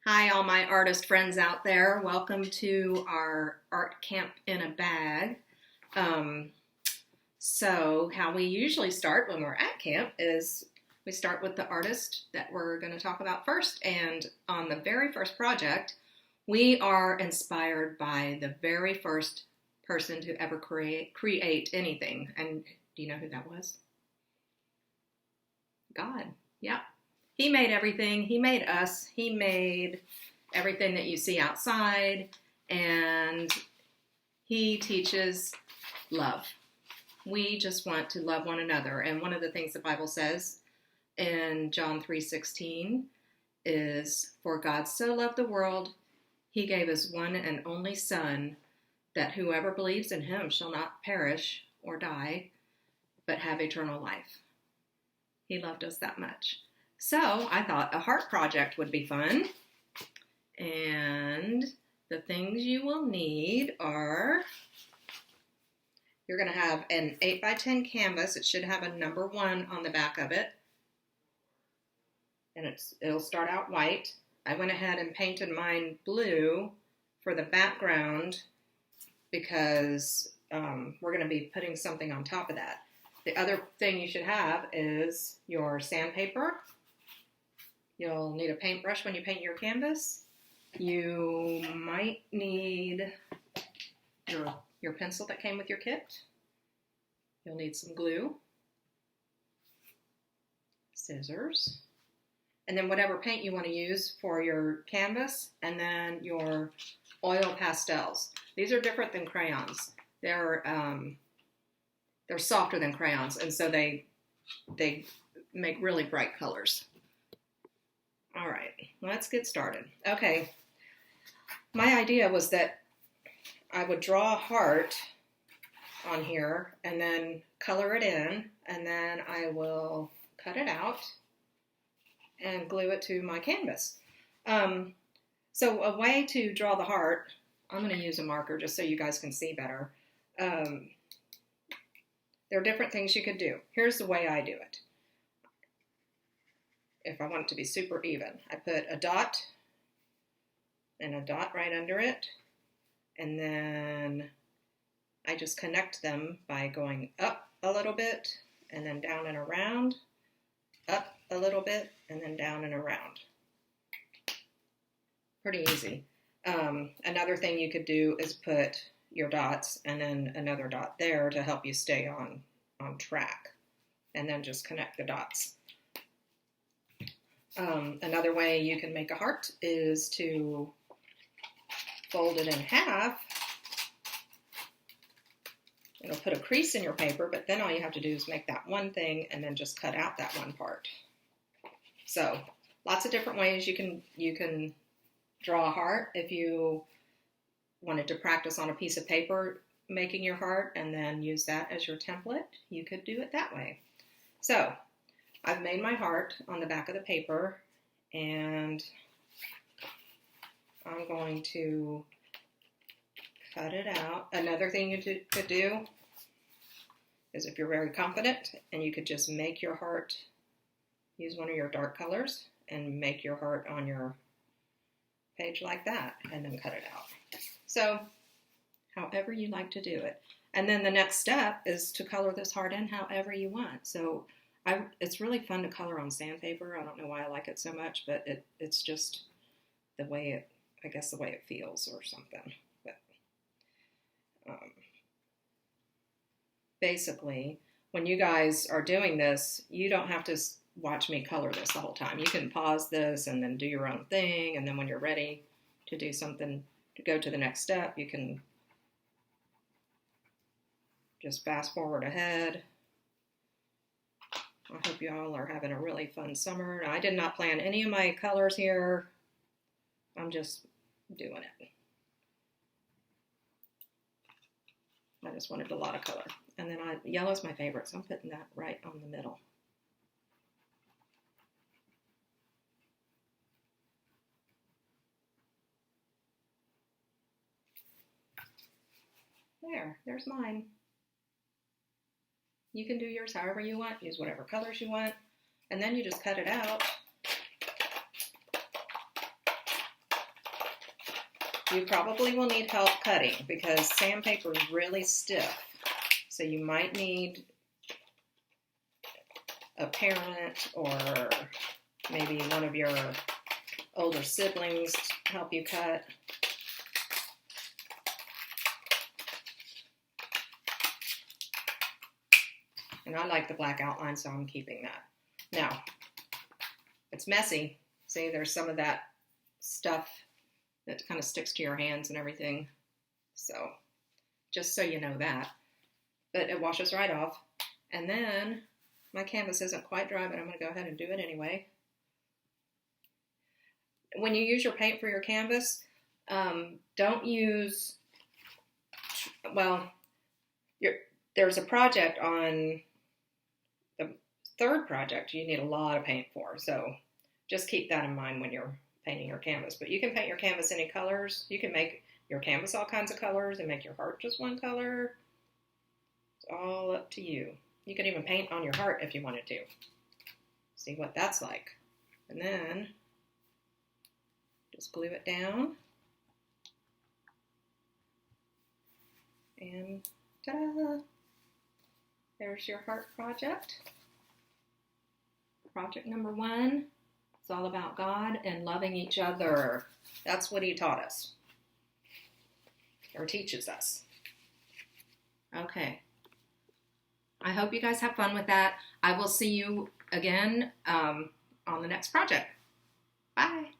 Hi, all my artist friends out there. Welcome to our art camp in a bag. Um, how we usually start when we're at camp is we start with the artist that we're going to talk about first. And on the very first project, we are inspired by the very first person to ever create anything. And do you know who that was? God. Yeah. He made everything. He made us. He made everything that you see outside. And he teaches love. We just want to love one another. And one of the things the Bible says in John 3:16 is, "For God so loved the world, he gave his one and only Son, that whoever believes in him shall not perish or die, but have eternal life." He loved us that much. So I thought a heart project would be fun. And the things you will need are, you're going to have an 8x10 canvas. It should have a number 1 on the back of it. And it'll start out white. I went ahead and painted mine blue for the background because we're going to be putting something on top of that. The other thing you should have is your sandpaper. You'll need a paintbrush when you paint your canvas. You might need your pencil that came with your kit. You'll need some glue, scissors, and then whatever paint you want to use for your canvas, and then your oil pastels. These are different than crayons. They're softer than crayons, and so they make really bright colors. All right, let's get started. Okay, my idea was that I would draw a heart on here and then color it in, and then I will cut it out and glue it to my canvas. So a way to draw the heart, I'm going to use a marker just so you guys can see better. There are different things you could do. Here's the way I do it. If I want it to be super even, I put a dot and a dot right under it, and then I just connect them by going up a little bit and then down and around, up a little bit and then down and around. Pretty easy. Another thing you could do is put your dots and then another dot there to help you stay on track, and then just connect the dots. Another way you can make a heart is to fold it in half. It'll put a crease in your paper, but then all you have to do is make that one thing and then just cut out that one part. So lots of different ways you can draw a heart. If you wanted to practice on a piece of paper making your heart and then use that as your template, you could do it that way. So I've made my heart on the back of the paper, and I'm going to cut it out. Another thing you could do is, if you're very confident, and you could just make your heart, use one of your dark colors and make your heart on your page like that, and then cut it out. So however you like to do it. And then the next step is to color this heart in however you want. So it's really fun to color on sandpaper. I don't know why I like it so much, but it's just the way it feels or something. But basically, when you guys are doing this, you don't have to watch me color this the whole time. You can pause this and then do your own thing, and then when you're ready to do something, to go to the next step, you can just fast forward ahead. I hope you all are having a really fun summer. Now, I did not plan any of my colors here. I'm just doing it. I just wanted a lot of color. And then yellow's my favorite, so I'm putting that right on the middle. There's mine. You can do yours however you want. Use whatever colors you want. And then you just cut it out You probably will need help cutting because sandpaper is really stiff. So you might need a parent or maybe one of your older siblings to help you cut. And I like the black outline, so I'm keeping that. Now, it's messy. See, there's some of that stuff that kind of sticks to your hands and everything. So, just so you know that. But it washes right off. And then, my canvas isn't quite dry, but I'm going to go ahead and do it anyway. When you use your paint for your canvas, don't use, well, there's a project on the third project you need a lot of paint for, so just keep that in mind when you're painting your canvas. But you can paint your canvas any colors. You can make your canvas all kinds of colors and make your heart just one color. It's all up to you. You can even paint on your heart if you wanted to. See what that's like. And then just glue it down. And ta-da! There's your heart project. Project number 1. It's all about God and loving each other. That's what he taught us. Or teaches us. Okay. I hope you guys have fun with that. I will see you again on the next project. Bye.